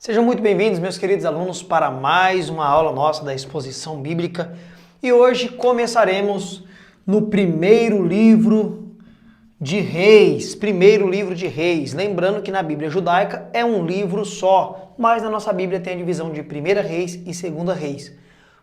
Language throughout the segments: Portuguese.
Sejam muito bem-vindos, meus queridos alunos, para mais uma aula nossa da exposição bíblica. E hoje começaremos no primeiro livro de Reis. Primeiro livro de Reis. Lembrando que na Bíblia judaica é um livro só, mas na nossa Bíblia tem a divisão de Primeira Reis e Segunda Reis.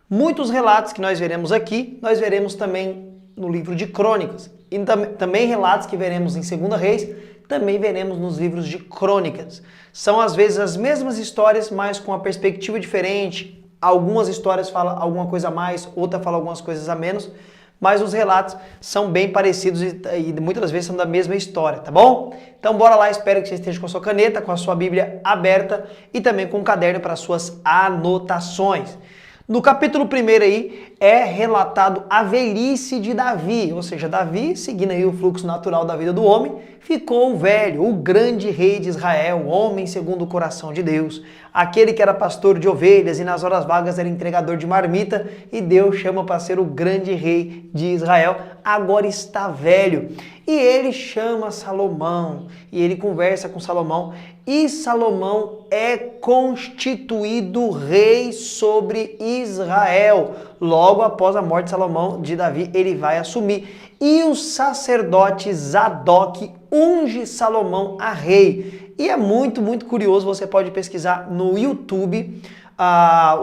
Muitos relatos que nós veremos aqui, nós veremos também no livro de Crônicas. E também relatos que veremos em Segunda Reis, também veremos nos livros de Crônicas. São às vezes as mesmas histórias, mas com uma perspectiva diferente. Algumas histórias falam alguma coisa a mais, outra fala algumas coisas a menos, mas os relatos são bem parecidos e muitas das vezes são da mesma história, tá bom? Então bora lá, espero que você esteja com a sua caneta, com a sua Bíblia aberta e também com um caderno para suas anotações. No capítulo 1 aí é relatado a velhice de Davi, ou seja, Davi, seguindo aí o fluxo natural da vida do homem, ficou velho, o grande rei de Israel, homem segundo o coração de Deus, aquele que era pastor de ovelhas e nas horas vagas era entregador de marmita, e Deus chama para ser o grande rei de Israel, agora está velho. E ele chama Salomão, e ele conversa com Salomão, e Salomão é constituído rei sobre Israel. Logo após a morte de Salomão, de Davi, ele vai assumir. E o sacerdote Zadok unge Salomão a rei. E é muito curioso, você pode pesquisar no YouTube.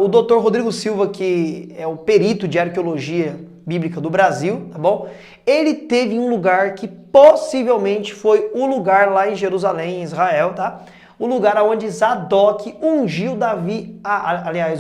O Dr. Rodrigo Silva, que é o perito de arqueologia bíblica do Brasil, tá bom? Ele teve um lugar que possivelmente foi o lugar lá em Jerusalém, em Israel, tá? O lugar onde Zadok ungiu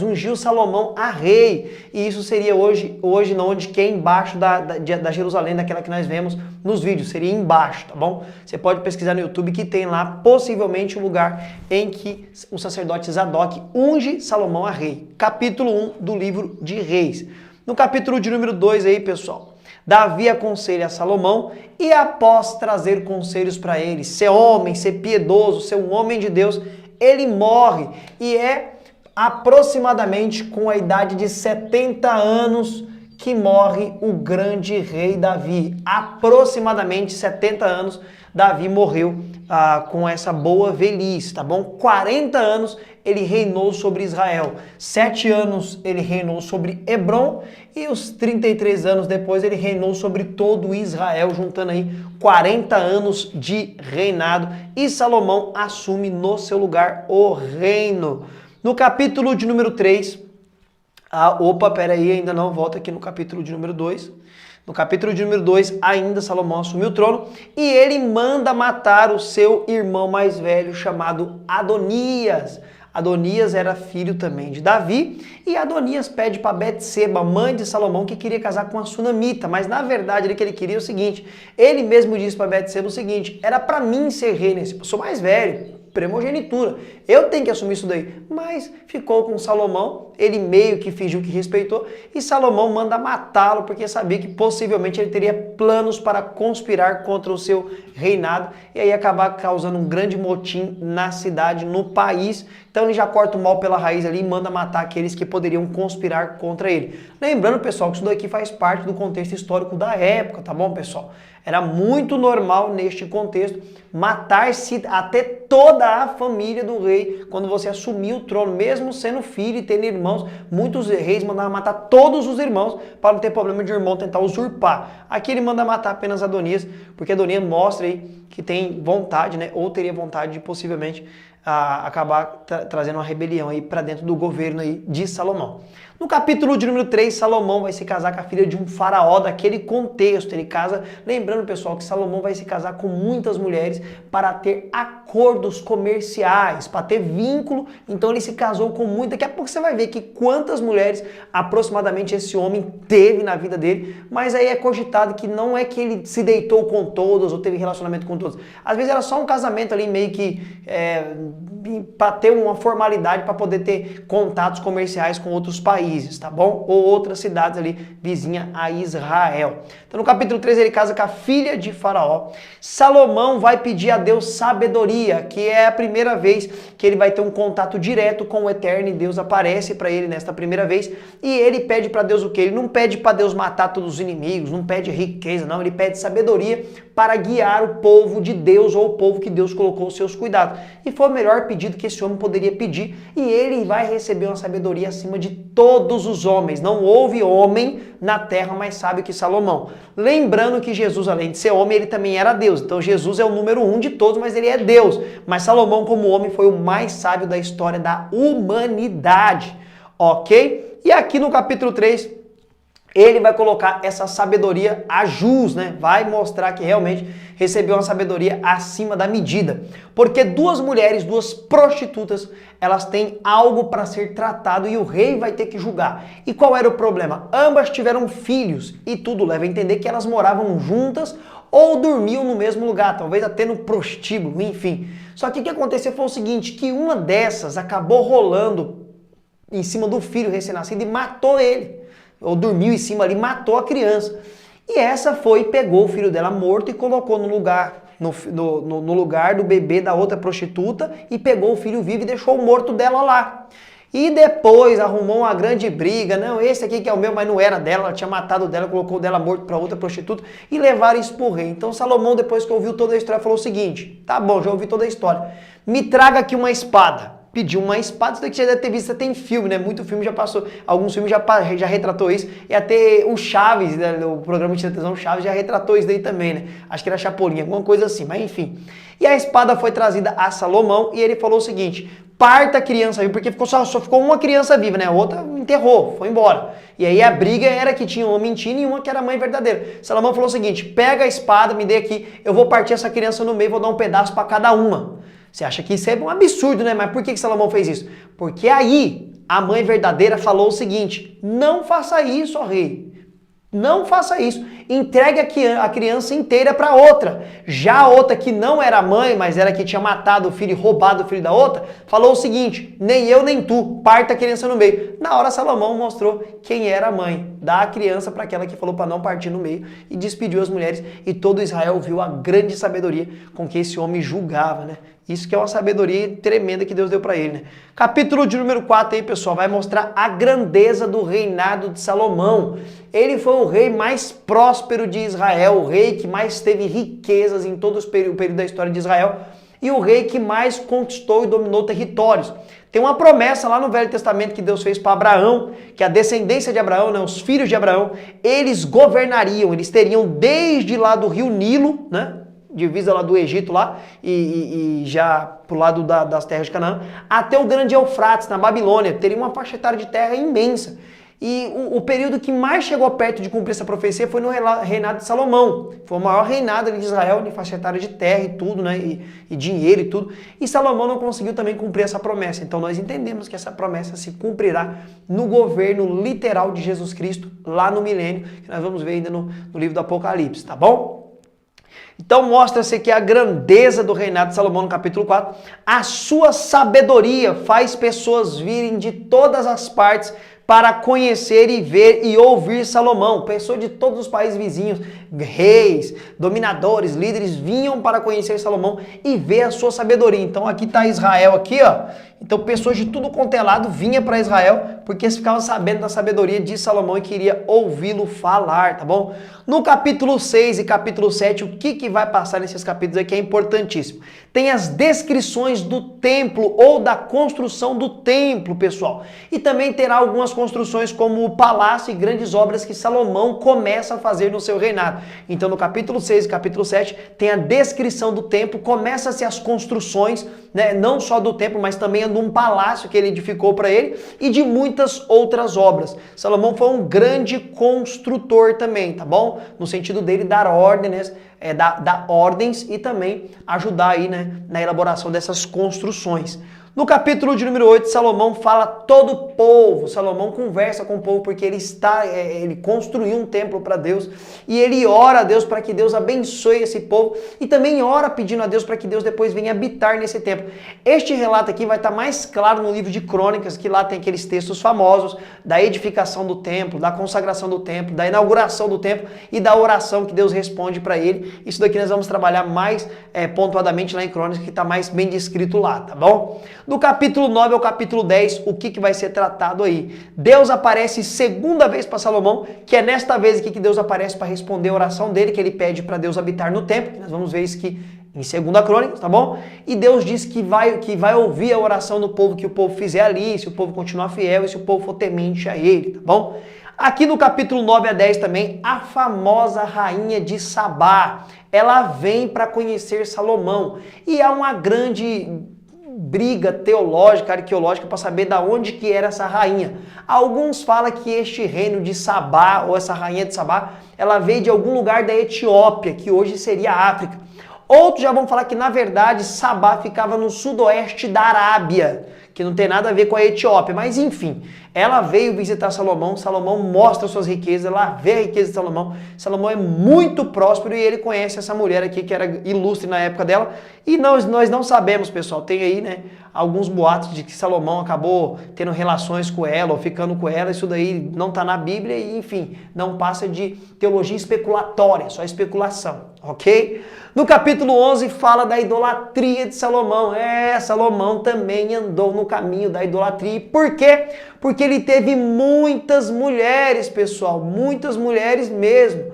ungiu Salomão a rei. E isso seria hoje onde que é embaixo da Jerusalém, daquela que nós vemos nos vídeos, seria embaixo, tá bom? Você pode pesquisar no YouTube que tem lá possivelmente o lugar em que o sacerdote Zadok unge Salomão a rei. Capítulo 1 do livro de Reis. No capítulo de número 2 aí, pessoal, Davi aconselha Salomão e após trazer conselhos para ele, ser homem, ser piedoso, ser um homem de Deus, ele morre e é aproximadamente com a idade de 70 anos que morre o grande rei Davi. Aproximadamente 70 anos Davi morreu com essa boa velhice, tá bom? 40 anos ele reinou sobre Israel, 7 anos ele reinou sobre Hebron e os 33 anos depois ele reinou sobre todo Israel, juntando aí 40 anos de reinado e Salomão assume no seu lugar o reino. No capítulo de número 3, ainda não, volta aqui no capítulo de número 2. No capítulo de número 2, ainda Salomão assumiu o trono e ele manda matar o seu irmão mais velho chamado Adonias. Adonias era filho também de Davi e Adonias pede para Betseba, mãe de Salomão, que queria casar com a sunamita, mas na verdade o que ele queria é o seguinte, ele mesmo disse para Betseba o seguinte, era para mim ser rei eu sou mais velho, primogenitura, eu tenho que assumir isso daí, mas ficou com Salomão, ele meio que fingiu que respeitou e Salomão manda matá-lo porque sabia que possivelmente ele teria planos para conspirar contra o seu reinado e aí acabar causando um grande motim na cidade, no país. Então ele já corta o mal pela raiz ali e manda matar aqueles que poderiam conspirar contra ele. Lembrando, pessoal, que isso daqui faz parte do contexto histórico da época, tá bom, pessoal? Era muito normal neste contexto matar-se até toda a família do rei quando você assumia o trono, mesmo sendo filho e tendo irmãos. Muitos reis mandavam matar todos os irmãos para não ter problema de irmão tentar usurpar. Aqui ele manda matar apenas Adonias, porque Adonias mostra aí que tem vontade, né, ou teria vontade de possivelmente acabar trazendo uma rebelião aí para dentro do governo aí de Salomão. No capítulo de número 3, Salomão vai se casar com a filha de um faraó daquele contexto. Ele casa, lembrando, pessoal, que Salomão vai se casar com muitas mulheres para ter acordos comerciais, para ter vínculo. Então ele se casou com muitas. Daqui a pouco você vai ver que quantas mulheres aproximadamente esse homem teve na vida dele, mas aí é cogitado que não é que ele se deitou com todas ou teve relacionamento com todas. Às vezes era só um casamento ali meio que para ter uma formalidade para poder ter contatos comerciais com outros países, tá bom? Ou outras cidades ali vizinha a Israel. Então no capítulo 3 ele casa com a filha de Faraó. Salomão vai pedir a Deus sabedoria, que é a primeira vez que ele vai ter um contato direto com o Eterno e Deus aparece para ele nesta primeira vez e ele pede para Deus o quê? Ele não pede para Deus matar todos os inimigos, não pede riqueza, não, ele pede sabedoria para guiar o povo de Deus ou o povo que Deus colocou os seus cuidados. E foi melhor pedido que esse homem poderia pedir e ele vai receber uma sabedoria acima de todos os homens. Não houve homem na terra mais sábio que Salomão. Lembrando que Jesus, além de ser homem, ele também era Deus. Então Jesus é o número 1 de todos, mas ele é Deus. Mas Salomão, como homem, foi o mais sábio da história da humanidade. Ok? E aqui no capítulo 3, ele vai colocar essa sabedoria a jus, né? Vai mostrar que realmente recebeu uma sabedoria acima da medida. Porque duas mulheres, duas prostitutas, elas têm algo para ser tratado e o rei vai ter que julgar. E qual era o problema? Ambas tiveram filhos e tudo leva a entender que elas moravam juntas ou dormiam no mesmo lugar, talvez até no prostíbulo, enfim. Só que o que aconteceu foi o seguinte, que uma dessas acabou rolando em cima do filho recém-nascido e matou ele. Ou dormiu em cima ali, matou a criança. E essa foi, pegou o filho dela morto e colocou no lugar, no lugar do bebê da outra prostituta e pegou o filho vivo e deixou o morto dela lá. E depois arrumou uma grande briga, não, esse aqui que é o meu, mas não era dela, ela tinha matado dela, colocou dela morto para outra prostituta e levaram isso pro rei. Então Salomão, depois que ouviu toda a história, falou o seguinte, tá bom, já ouvi toda a história, me traga aqui uma espada. Pediu uma espada, isso daqui já deve ter visto, tem filme, né? Muito filme já passou, alguns filmes já retratou isso, e até o Chaves, né? O programa de televisão Chaves já retratou isso daí também, né? Acho que era Chapolin, alguma coisa assim, mas enfim. E a espada foi trazida a Salomão e ele falou o seguinte, parta a criança viva, porque só ficou uma criança viva, né? A outra enterrou, foi embora. E aí a briga era que tinha uma mentira e uma que era a mãe verdadeira. Salomão falou o seguinte, pega a espada, me dê aqui, eu vou partir essa criança no meio, vou dar um pedaço para cada uma. Você acha que isso é um absurdo, né? Mas por que Salomão fez isso? Porque aí a mãe verdadeira falou o seguinte, não faça isso, ó rei. Não faça isso. Entregue a criança inteira para outra. Já a outra que não era mãe, mas era que tinha matado o filho e roubado o filho da outra, falou o seguinte, nem eu nem tu, parta a criança no meio. Na hora Salomão mostrou quem era a mãe. Dá a criança para aquela que falou para não partir no meio e despediu as mulheres. E todo Israel viu a grande sabedoria com que esse homem julgava, né? Isso que é uma sabedoria tremenda que Deus deu para ele, né? Capítulo de número 4 aí, pessoal, vai mostrar a grandeza do reinado de Salomão. Ele foi o rei mais próspero de Israel, o rei que mais teve riquezas em todo o período da história de Israel e o rei que mais conquistou e dominou territórios. Tem uma promessa lá no Velho Testamento que Deus fez para Abraão, que a descendência de Abraão, né, os filhos de Abraão, eles governariam, eles teriam desde lá do rio Nilo, né? Divisa lá do Egito lá e já pro lado das terras de Canaã, até o grande Eufrates, na Babilônia, teria uma faixa etária de terra imensa. E o período que mais chegou perto de cumprir essa profecia foi no reinado de Salomão. Foi o maior reinado de Israel, de faixa etária de terra e tudo, né? E dinheiro e tudo. E Salomão não conseguiu também cumprir essa promessa. Então nós entendemos que essa promessa se cumprirá no governo literal de Jesus Cristo, lá no milênio, que nós vamos ver ainda no livro do Apocalipse, tá bom? Então mostra-se aqui a grandeza do reinado de Salomão no capítulo 4. A sua sabedoria faz pessoas virem de todas as partes para conhecer e ver e ouvir Salomão. Pessoas de todos os países vizinhos, reis, dominadores, líderes, vinham para conhecer Salomão e ver a sua sabedoria. Então aqui está Israel, aqui ó. Então pessoas de tudo quanto é lado vinham para Israel porque eles ficavam sabendo da sabedoria de Salomão e queria ouvi-lo falar, tá bom? No capítulo 6 e capítulo 7, o que vai passar nesses capítulos aqui é importantíssimo. Tem as descrições do templo ou da construção do templo, pessoal. E também terá algumas construções como o palácio e grandes obras que Salomão começa a fazer no seu reinado. Então no capítulo 6 e capítulo 7 tem a descrição do templo, começa-se as construções, né, não só do templo, mas também de um palácio que ele edificou para ele e de muitas outras obras. Salomão foi um grande construtor também, tá bom? No sentido dele dar ordens, dar ordens e também ajudar aí, né, na elaboração dessas construções. No capítulo de número 8, Salomão fala todo o povo. Salomão conversa com o povo porque ele construiu um templo para Deus e ele ora a Deus para que Deus abençoe esse povo e também ora pedindo a Deus para que Deus depois venha habitar nesse templo. Este relato aqui vai estar mais claro no livro de Crônicas, que lá tem aqueles textos famosos da edificação do templo, da consagração do templo, da inauguração do templo e da oração que Deus responde para ele. Isso daqui nós vamos trabalhar mais pontuadamente lá em Crônicas, que está mais bem descrito lá, tá bom? Do capítulo 9 ao capítulo 10, o que vai ser tratado aí? Deus aparece segunda vez para Salomão, que é nesta vez aqui que Deus aparece para responder a oração dele, que ele pede para Deus habitar no templo, que nós vamos ver isso aqui em 2 Crônicas, tá bom? E Deus diz que vai ouvir a oração do povo que o povo fizer ali, se o povo continuar fiel e se o povo for temente a ele, tá bom? Aqui no capítulo 9 a 10 também, a famosa rainha de Sabá, ela vem para conhecer Salomão. E há uma grande briga teológica, arqueológica, para saber da onde que era essa rainha. Alguns falam que este reino de Sabá, ou essa rainha de Sabá, ela veio de algum lugar da Etiópia, que hoje seria a África. Outros já vão falar que, na verdade, Sabá ficava no sudoeste da Arábia, que não tem nada a ver com a Etiópia. Mas, enfim, ela veio visitar Salomão, Salomão mostra suas riquezas, ela vê a riqueza de Salomão. Salomão é muito próspero e ele conhece essa mulher aqui, que era ilustre na época dela. E nós não sabemos, pessoal, tem aí, né, alguns boatos de que Salomão acabou tendo relações com ela, ou ficando com ela. Isso daí não está na Bíblia e, enfim, não passa de teologia especulatória, só especulação, ok? No capítulo 11 fala da idolatria de Salomão. Salomão também andou no caminho da idolatria. Por quê? Porque ele teve muitas mulheres, pessoal, muitas mulheres mesmo.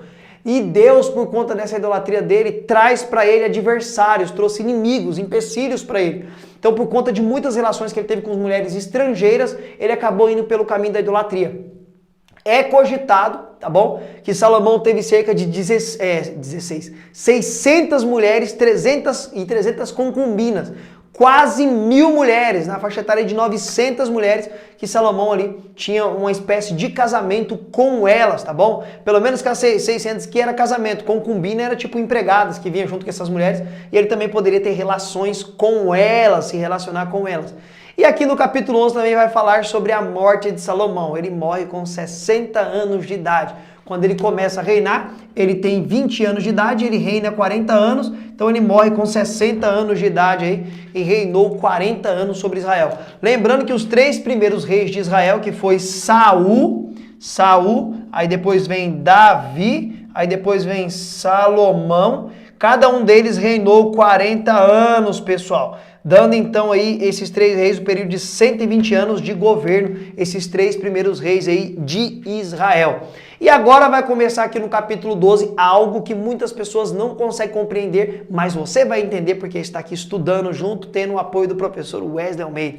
E Deus, por conta dessa idolatria dele, traz para ele adversários, trouxe inimigos, empecilhos para ele. Então, por conta de muitas relações que ele teve com as mulheres estrangeiras, ele acabou indo pelo caminho da idolatria. É cogitado, tá bom? Que Salomão teve cerca de 600 mulheres, 300 concubinas. Quase 1000 mulheres, na faixa etária de 900 mulheres, que Salomão ali tinha uma espécie de casamento com elas, tá bom? Pelo menos que as 600 que era casamento, concubina era tipo empregadas que vinham junto com essas mulheres, e ele também poderia ter relações com elas, se relacionar com elas. E aqui no capítulo 11 também vai falar sobre a morte de Salomão. Ele morre com 60 anos de idade. Quando ele começa a reinar, ele tem 20 anos de idade, ele reina 40 anos, então ele morre com 60 anos de idade aí e reinou 40 anos sobre Israel. Lembrando que os 3 primeiros reis de Israel, que foi Saul, aí depois vem Davi, aí depois vem Salomão, cada um deles reinou 40 anos, pessoal. Dando então aí esses 3 reis o período de 120 anos de governo, esses 3 primeiros reis aí de Israel. E agora vai começar aqui no capítulo 12 algo que muitas pessoas não conseguem compreender, mas você vai entender porque está aqui estudando junto, tendo o apoio do professor Wesley Almeida.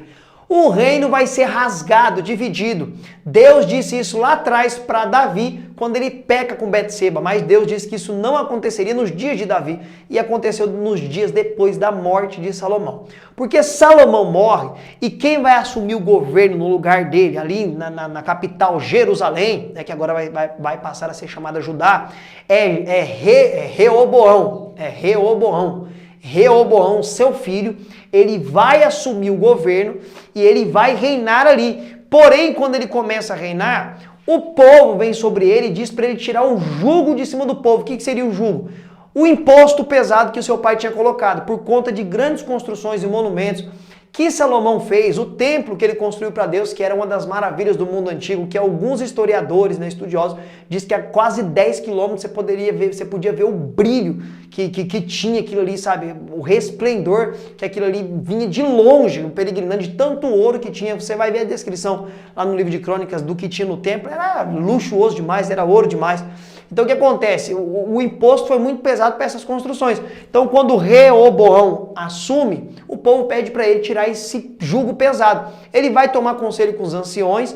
O reino vai ser rasgado, dividido. Deus disse isso lá atrás para Davi, quando ele peca com Betseba, mas Deus disse que isso não aconteceria nos dias de Davi e aconteceu nos dias depois da morte de Salomão. Porque Salomão morre e quem vai assumir o governo no lugar dele, ali na capital Jerusalém, né, que agora vai passar a ser chamada Judá, é Reoboão. Reoboão, seu filho, ele vai assumir o governo e ele vai reinar ali. Porém, quando ele começa a reinar, o povo vem sobre ele e diz para ele tirar o jugo de cima do povo. O que seria o jugo? O imposto pesado que o seu pai tinha colocado, por conta de grandes construções e monumentos que Salomão fez, o templo que ele construiu para Deus, que era uma das maravilhas do mundo antigo, que alguns historiadores, né, estudiosos, diz que a quase 10 quilômetros você podia ver o brilho que tinha aquilo ali, sabe? O resplendor que aquilo ali vinha de longe, um peregrinando de tanto ouro que tinha. Você vai ver a descrição lá no livro de Crônicas do que tinha no templo, era luxuoso demais, era ouro demais. Então o que acontece? O imposto foi muito pesado para essas construções. Então quando o Reoboão assume, o povo pede para ele tirar esse jugo pesado. Ele vai tomar conselho com os anciões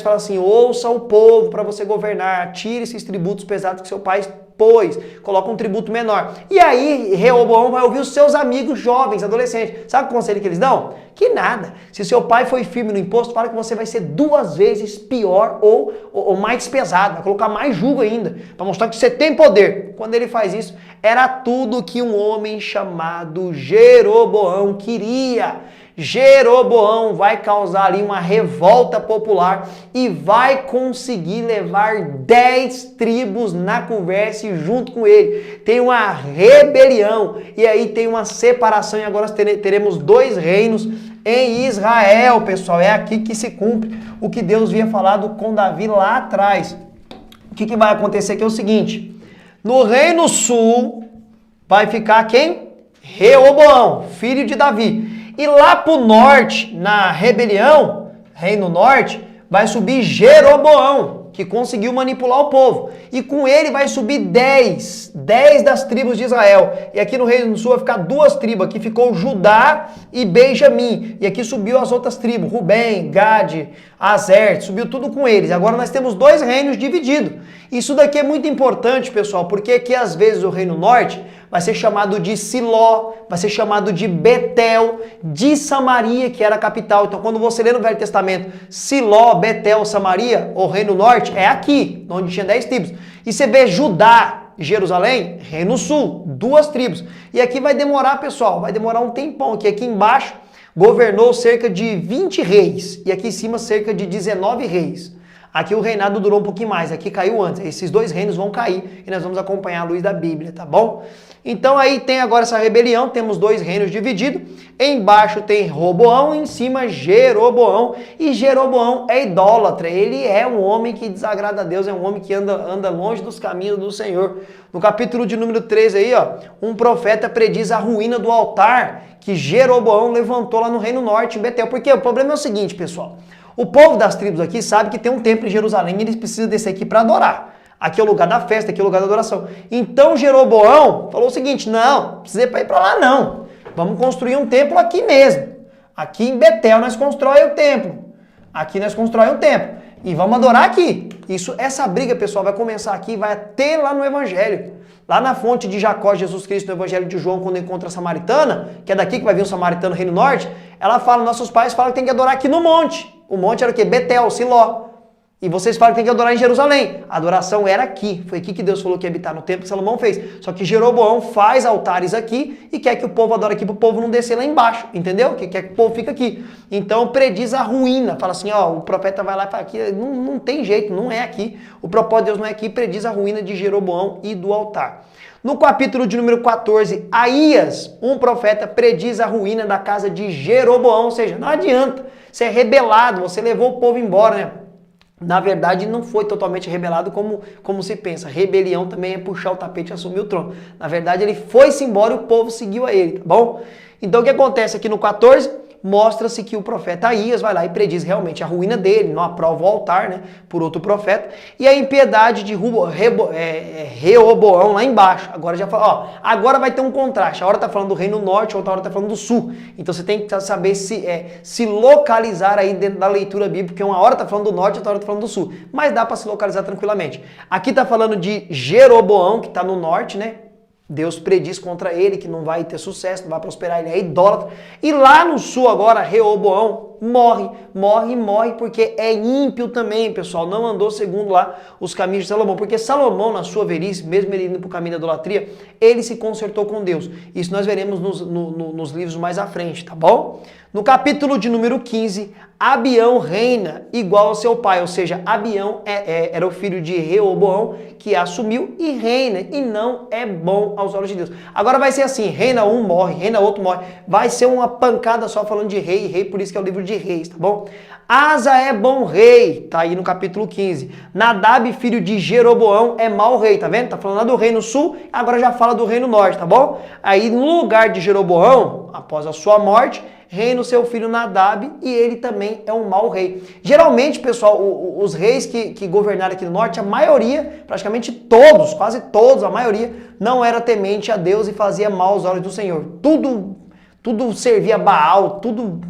falam assim, ouça o povo para você governar, tire esses tributos pesados que seu pai pôs, coloca um tributo menor. E aí Reoboão vai ouvir os seus amigos jovens, adolescentes. Sabe o conselho que eles dão? Que nada. Se seu pai foi firme no imposto, fala que você vai ser 2 vezes pior ou mais pesado, vai colocar mais jugo ainda, para mostrar que você tem poder. Quando ele faz isso, era tudo que um homem chamado Jeroboão queria. Jeroboão vai causar ali uma revolta popular e vai conseguir levar 10 tribos na conversa e junto com ele. Tem uma rebelião e aí tem uma separação e agora teremos 2 reinos em Israel, pessoal. É aqui que se cumpre o que Deus havia falado com Davi lá atrás. O que vai acontecer que é o seguinte, no reino sul vai ficar quem? Reoboão, filho de Davi. E lá para o norte, na rebelião, reino norte, vai subir Jeroboão, que conseguiu manipular o povo. E com ele vai subir 10 das tribos de Israel. E aqui no Reino do Sul vai ficar 2 tribos. Aqui ficou Judá e Benjamim. E aqui subiu as outras tribos, Rubem, Gade, Azer, subiu tudo com eles. Agora nós temos 2 reinos divididos. Isso daqui é muito importante, pessoal, porque aqui às vezes o Reino Norte vai ser chamado de Siló, vai ser chamado de Betel, de Samaria, que era a capital. Então, quando você lê no Velho Testamento Siló, Betel, Samaria, o Reino Norte, é aqui, onde tinha 10 tribos. E você vê Judá, Jerusalém, Reino Sul, 2 tribos. E aqui vai demorar, pessoal, vai demorar um tempão, que aqui embaixo governou cerca de 20 reis, e aqui em cima cerca de 19 reis. Aqui o reinado durou um pouquinho mais, aqui caiu antes. Esses 2 reinos vão cair e nós vamos acompanhar a luz da Bíblia, tá bom? Então aí tem agora essa rebelião, temos 2 reinos divididos. Embaixo tem Roboão, em cima Jeroboão. E Jeroboão é idólatra, ele é um homem que desagrada a Deus, é um homem que anda longe dos caminhos do Senhor. No capítulo de número 13 aí, ó, um profeta prediz a ruína do altar que Jeroboão levantou lá no Reino Norte, em Betel. Porque o problema é o seguinte, pessoal. O povo das tribos aqui sabe que tem um templo em Jerusalém e eles precisam descer aqui para adorar. Aqui é o lugar da festa, aqui é o lugar da adoração. Então Jeroboão falou o seguinte, não precisa ir para lá não. Vamos construir um templo aqui mesmo. Aqui em Betel nós constrói o templo. Aqui nós constrói um templo. E vamos adorar aqui. Essa briga, pessoal, vai começar aqui, vai até lá no Evangelho. Lá na fonte de Jacó, Jesus Cristo, no Evangelho de João, quando encontra a samaritana, que é daqui que vai vir o samaritano Reino Norte, ela fala, nossos pais falam que tem que adorar aqui no monte. O monte era o quê? Betel, Siló. E vocês falam que tem que adorar em Jerusalém. A adoração era aqui. Foi aqui que Deus falou que ia habitar, no templo que Salomão fez. Só que Jeroboão faz altares aqui e quer que o povo adore aqui para o povo não descer lá embaixo. Entendeu? Que quer que o povo fique aqui. Então prediz a ruína. Fala assim, ó, o profeta vai lá e fala aqui, não tem jeito, não é aqui. O propósito de Deus não é aqui. Prediz a ruína de Jeroboão e do altar. No capítulo de número 14, Aías, um profeta, prediz a ruína da casa de Jeroboão. Ou seja, não adianta. Você é rebelado, você levou o povo embora, né? Na verdade, não foi totalmente rebelado como se pensa. Rebelião também é puxar o tapete e assumir o trono. Na verdade, ele foi-se embora e o povo seguiu a ele, tá bom? Então, o que acontece aqui no 14? Mostra-se que o profeta Aías vai lá e prediz realmente a ruína dele, não aprova o altar, né, por outro profeta, e a impiedade de Reoboão lá embaixo. Agora já fala, ó, agora vai ter um contraste. A hora tá falando do Reino Norte, a outra hora tá falando do Sul. Então você tem que saber se localizar aí dentro da leitura bíblica, porque uma hora tá falando do Norte, outra hora tá falando do Sul. Mas dá para se localizar tranquilamente. Aqui tá falando de Jeroboão, que tá no Norte, né? Deus prediz contra ele que não vai ter sucesso, não vai prosperar, ele é idólatra. E lá no sul agora, Reoboão morre porque é ímpio também, pessoal. Não andou segundo lá os caminhos de Salomão. Porque Salomão, na sua velhice, mesmo ele indo para o caminho da idolatria, ele se consertou com Deus. Isso nós veremos nos livros mais à frente, tá bom? No capítulo de número 15, Abião reina igual ao seu pai, ou seja, Abião era o filho de Reoboão que assumiu e reina, e não é bom aos olhos de Deus. Agora vai ser assim, reina um morre, reina outro morre, vai ser uma pancada só falando de rei, por isso que é o livro de reis, tá bom? Asa é bom rei, tá aí no capítulo 15. Nadab, filho de Jeroboão, é mau rei, tá vendo? Tá falando lá do reino sul, agora já fala do reino norte, tá bom? Aí no lugar de Jeroboão, após a sua morte, reina o seu filho Nadab e ele também é um mau rei. Geralmente, pessoal, os reis que governaram aqui no norte, a maioria, praticamente todos, quase todos, a maioria, não era temente a Deus e fazia mal aos olhos do Senhor. Tudo servia a Baal, tudo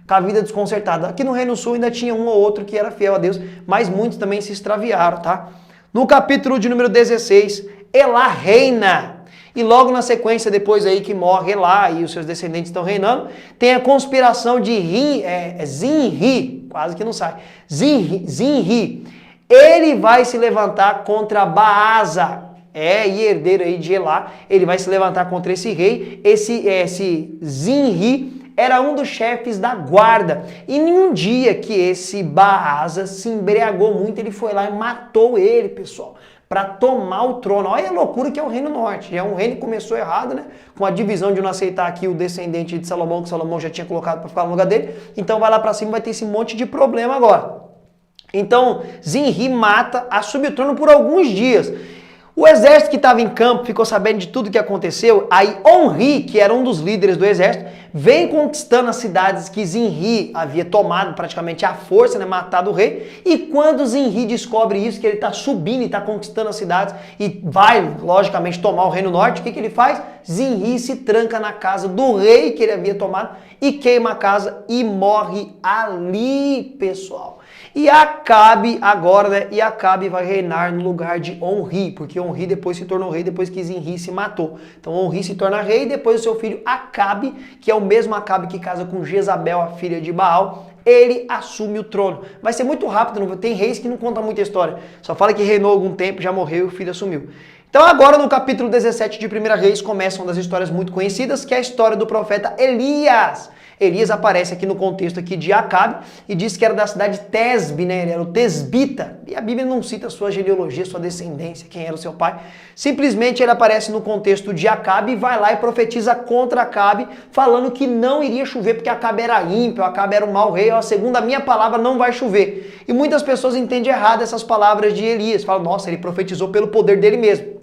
com a vida desconcertada. Aqui no Reino Sul ainda tinha um ou outro que era fiel a Deus, mas muitos também se extraviaram, tá? No capítulo de número 16, Elá reina. E logo na sequência, depois aí que morre Elá e os seus descendentes estão reinando, tem a conspiração de Zinri, quase que não sai, Zinri. Ele vai se levantar contra Baasa, e herdeiro aí de Elá, ele vai se levantar contra esse rei, esse Zinri era um dos chefes da guarda. E em um dia que esse Baasa se embriagou muito, ele foi lá e matou ele, pessoal, para tomar o trono. Olha a loucura que é o Reino Norte. É um reino que começou errado, né? Com a divisão de não aceitar aqui o descendente de Salomão, que Salomão já tinha colocado para ficar no lugar dele. Então vai lá para cima, vai ter esse monte de problema agora. Então Zinri mata, assume o trono por alguns dias. O exército que estava em campo ficou sabendo de tudo que aconteceu. Aí Onri, que era um dos líderes do exército, vem conquistando as cidades que Zinri havia tomado praticamente à força, né, matado o rei. E quando Zinri descobre isso, que ele está subindo e está conquistando as cidades e vai, logicamente, tomar o Reino Norte, o que ele faz? Zinri se tranca na casa do rei que ele havia tomado e queima a casa e morre ali, pessoal. E Acabe agora, né? E Acabe vai reinar no lugar de Onri, porque Onri depois se tornou rei depois que Zinri se matou. Então Onri se torna rei e depois o seu filho Acabe, que é o mesmo Acabe que casa com Jezabel, a filha de Baal, ele assume o trono. Vai ser muito rápido, não tem reis que não contam muita história. Só fala que reinou algum tempo, já morreu e o filho assumiu. Então agora no capítulo 17 de 1 Reis começa uma das histórias muito conhecidas, que é a história do profeta Elias. Elias aparece aqui no contexto aqui de Acabe e diz que era da cidade de Tesbe, né? Ele era o Tesbita. E a Bíblia não cita sua genealogia, sua descendência, quem era o seu pai. Simplesmente ele aparece no contexto de Acabe e vai lá e profetiza contra Acabe, falando que não iria chover porque Acabe era ímpio, Acabe era um mau rei. Ó, segundo a minha palavra, não vai chover. E muitas pessoas entendem errado essas palavras de Elias. Falam, nossa, ele profetizou pelo poder dele mesmo.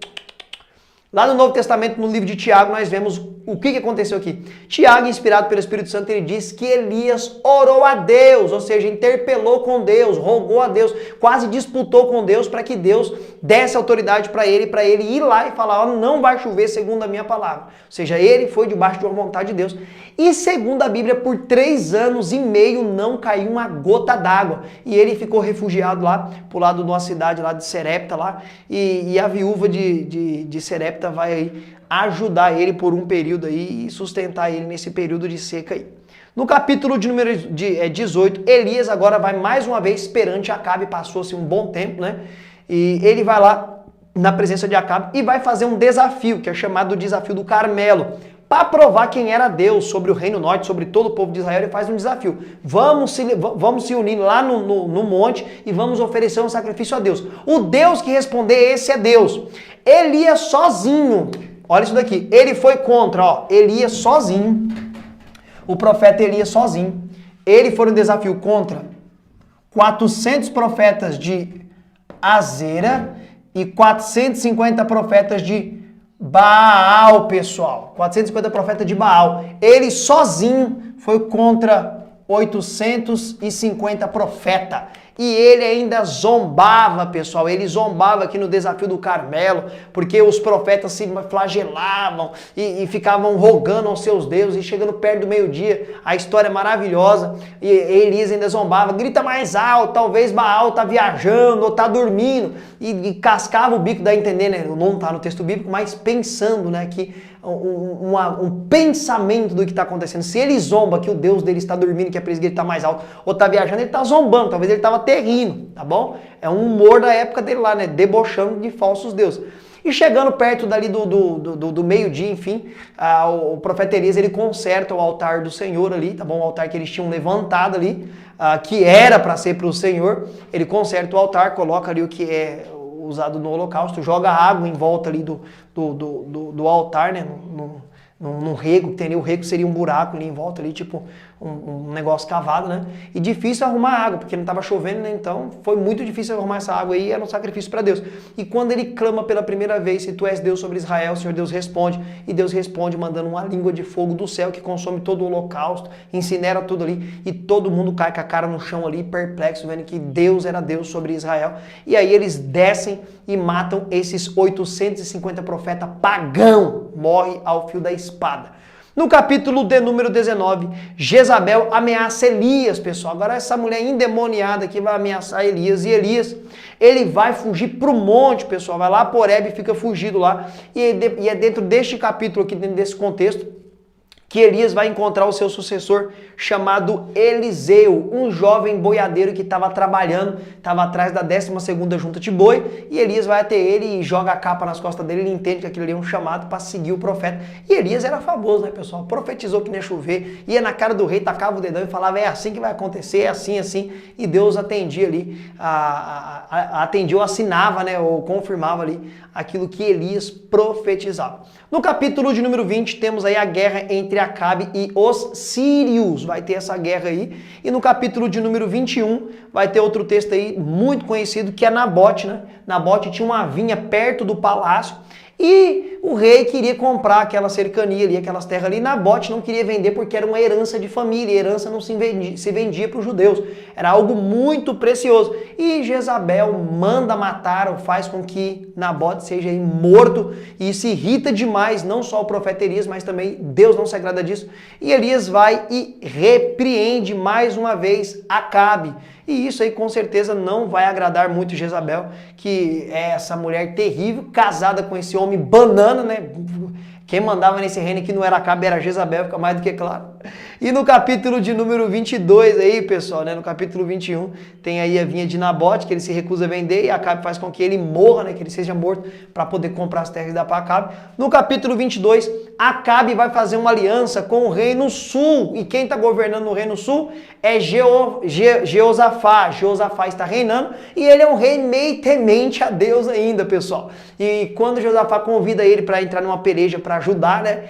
Lá no Novo Testamento, no livro de Tiago, nós vemos o que aconteceu aqui. Tiago, inspirado pelo Espírito Santo, ele diz que Elias orou a Deus, ou seja, interpelou com Deus, rogou a Deus, quase disputou com Deus para que Deus desse autoridade para ele ir lá e falar, ó, não vai chover segundo a minha palavra. Ou seja, ele foi debaixo de uma vontade de Deus. E segundo a Bíblia, por 3 anos e meio não caiu uma gota d'água. E ele ficou refugiado lá, pro lado de uma cidade lá de Serepta, lá, e a viúva de Serepta vai aí ajudar ele por um período aí e sustentar ele nesse período de seca aí. No capítulo de número 18, Elias agora vai mais uma vez perante Acabe, passou-se um bom tempo, né? E ele vai lá na presença de Acabe e vai fazer um desafio, que é chamado do desafio do Carmelo. Para provar quem era Deus sobre o Reino Norte, sobre todo o povo de Israel, ele faz um desafio. Vamos se unir lá no monte e vamos oferecer um sacrifício a Deus. O Deus que responder, esse é Deus. Elias sozinho, olha isso daqui, ele foi contra, ó, Elias sozinho, o profeta Elias sozinho, ele foi no desafio contra 400 profetas de Azera e 450 profetas de Baal, pessoal. 450 profetas de Baal. Ele sozinho foi contra 850 profetas. E ele ainda zombava, pessoal, ele zombava aqui no desafio do Carmelo, porque os profetas se flagelavam e ficavam rogando aos seus deuses, e chegando perto do meio-dia, a história é maravilhosa, e Elias ainda zombava, grita mais alto, talvez Baal tá viajando ou tá dormindo, e cascava o bico, dá a entender, né, não tá no texto bíblico, mas pensando, né, que um pensamento do que está acontecendo. Se ele zomba que o Deus dele está dormindo, que é por isso que ele está mais alto, ou está viajando, ele está zombando, talvez ele estava terrindo, tá bom? É um humor da época dele lá, né? Debochando de falsos deuses. E chegando perto dali do meio-dia, enfim, o profeta Elias, ele conserta o altar do Senhor ali, tá bom? O altar que eles tinham levantado ali, que era para ser para o Senhor, ele conserta o altar, coloca ali o que é usado no holocausto, joga água em volta ali do altar, né, num rego, que tem ali, o rego seria um buraco ali em volta ali, tipo um negócio cavado, né, e difícil arrumar água, porque não estava chovendo, né, então foi muito difícil arrumar essa água aí, era um sacrifício para Deus. E quando ele clama pela primeira vez, se tu és Deus sobre Israel, o Senhor Deus responde, e Deus responde mandando uma língua de fogo do céu que consome todo o holocausto, incinera tudo ali, e todo mundo cai com a cara no chão ali, perplexo, vendo que Deus era Deus sobre Israel. E aí eles descem e matam esses 850 profetas pagão, morre ao fio da espada. No capítulo de número 19, Jezabel ameaça Elias, pessoal. Agora essa mulher endemoniada aqui vai ameaçar Elias. E Elias, ele vai fugir para o monte, pessoal. Vai lá por Horebe e fica fugido lá. E é dentro deste capítulo aqui, dentro desse contexto, que Elias vai encontrar o seu sucessor chamado Eliseu, um jovem boiadeiro que estava trabalhando, estava atrás da 12ª junta de boi, e Elias vai até ele e joga a capa nas costas dele, ele entende que aquilo ali é um chamado para seguir o profeta. E Elias era famoso, né, pessoal? Profetizou que nem ia chover, ia na cara do rei, tacava o dedão e falava, é assim que vai acontecer, é assim, assim, e Deus atendia ali, atendia ou assinava, né, ou confirmava ali aquilo que Elias profetizava. No capítulo de número 20, temos aí a guerra entre Acabe e os sírios. Vai ter essa guerra aí. E no capítulo de número 21 vai ter outro texto aí muito conhecido que é Nabote, né? Nabote tinha uma vinha perto do palácio e o rei queria comprar aquela cercania ali, aquelas terras ali. Nabote não queria vender porque era uma herança de família. E herança não se vendia para os judeus. Era algo muito precioso. E Jezabel manda matar ou faz com que Nabote seja morto. E se irrita demais, não só o profeta Elias, mas também Deus não se agrada disso. E Elias vai e repreende mais uma vez Acabe. E isso aí com certeza não vai agradar muito Jezabel, que é essa mulher terrível, casada com esse homem banana, né? Quem mandava nesse reino que não era Acabe era Jezabel, fica mais do que claro. E no capítulo de número 22 aí, pessoal, né? No capítulo 21, tem aí a vinha de Nabote, que ele se recusa a vender e Acabe faz com que ele morra, né? Que ele seja morto para poder comprar as terras e dar para Acabe. No capítulo 22, Acabe vai fazer uma aliança com o reino sul. E quem está governando no reino sul é Jeosafá. Jeosafá está reinando e ele é um rei meio temente a Deus ainda, pessoal. E quando Jeosafá convida ele para entrar numa peleja para ajudar, né?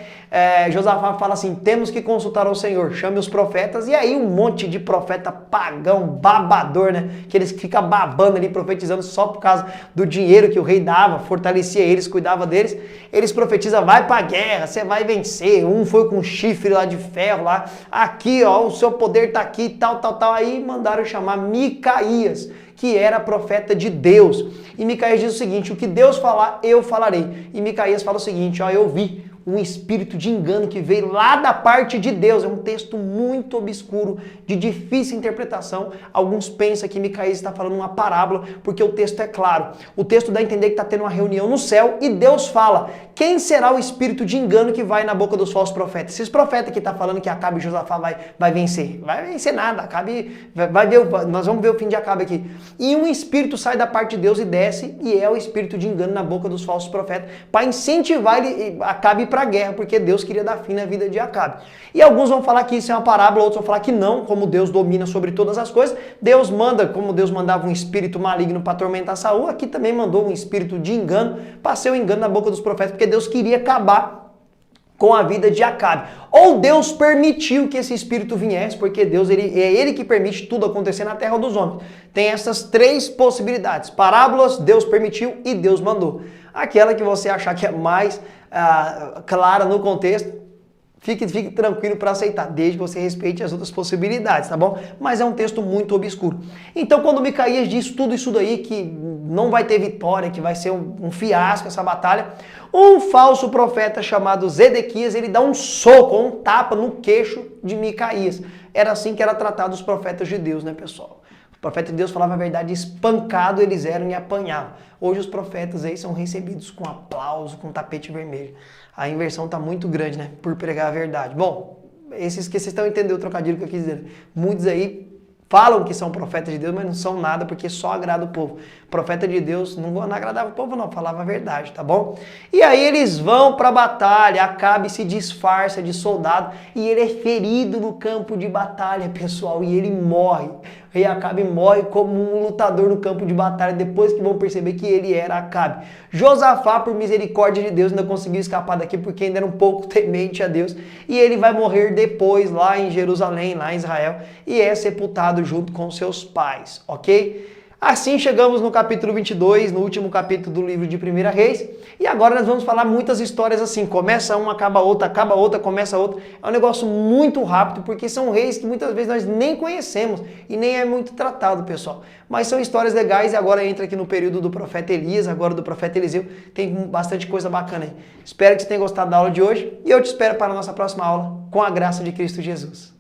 Josafá fala assim, temos que consultar ao Senhor, chame os profetas, e aí um monte de profeta pagão, babador, né, que eles ficam babando ali, profetizando só por causa do dinheiro que o rei dava, fortalecia eles, cuidava deles, eles profetizam, vai pra guerra, você vai vencer, um foi com chifre lá de ferro lá, aqui ó, o seu poder tá aqui, tal, aí mandaram chamar Micaías, que era profeta de Deus, e Micaías diz o seguinte, o que Deus falar, eu falarei, e Micaías fala o seguinte, ó, eu vi um espírito de engano que veio lá da parte de Deus. É um texto muito obscuro, de difícil interpretação. Alguns pensam que Micaías está falando uma parábola, porque o texto é claro. O texto dá a entender que está tendo uma reunião no céu e Deus fala, quem será o espírito de engano que vai na boca dos falsos profetas? Esses profetas que estão falando que Acabe e Josafá vai vencer. Vai vencer nada, Acabe vai ver, nós vamos ver o fim de Acabe aqui. E um espírito sai da parte de Deus e desce, e é o espírito de engano na boca dos falsos profetas, para incentivar Acabe para a guerra, porque Deus queria dar fim na vida de Acabe. E alguns vão falar que isso é uma parábola, outros vão falar que não, como Deus domina sobre todas as coisas, Deus manda, como Deus mandava um espírito maligno para atormentar Saul, aqui também mandou um espírito de engano, para ser o engano na boca dos profetas, porque Deus queria acabar com a vida de Acabe. Ou Deus permitiu que esse espírito viesse, porque Deus é ele que permite tudo acontecer na terra dos homens. Tem essas três possibilidades. Parábolas, Deus permitiu e Deus mandou. Aquela que você achar que é mais clara no contexto, fique tranquilo para aceitar, desde que você respeite as outras possibilidades, tá bom? Mas é um texto muito obscuro. Então, quando Micaías diz tudo isso daí, que não vai ter vitória, que vai ser um fiasco essa batalha, um falso profeta chamado Zedequias, ele dá um soco, um tapa no queixo de Micaías. Era assim que era tratado os profetas de Deus, né, pessoal? O profeta de Deus falava a verdade, espancado eles eram e apanhavam. Hoje os profetas aí são recebidos com aplauso, com tapete vermelho. A inversão está muito grande, né? Por pregar a verdade. Bom, esses que vocês estão entendendo o trocadilho que eu quis dizer. Muitos aí falam que são profetas de Deus, mas não são nada porque só agrada o povo. Profeta de Deus não agradava o povo não, falava a verdade, tá bom? E aí eles vão para a batalha, Acabe se disfarça de soldado e ele é ferido no campo de batalha, pessoal, e ele morre. E Acabe morre como um lutador no campo de batalha, depois que vão perceber que ele era Acabe. Josafá, por misericórdia de Deus, ainda conseguiu escapar daqui porque ainda era um pouco temente a Deus. E ele vai morrer depois lá em Jerusalém, lá em Israel, e é sepultado junto com seus pais, ok? Assim chegamos no capítulo 22, no último capítulo do livro de 1 Reis, e agora nós vamos falar muitas histórias assim, começa uma, acaba outra, começa outra, é um negócio muito rápido, porque são reis que muitas vezes nós nem conhecemos, e nem é muito tratado, pessoal, mas são histórias legais, e agora entra aqui no período do profeta Elias, agora do profeta Eliseu, tem bastante coisa bacana aí. Espero que você tenha gostado da aula de hoje, e eu te espero para a nossa próxima aula, com a graça de Cristo Jesus.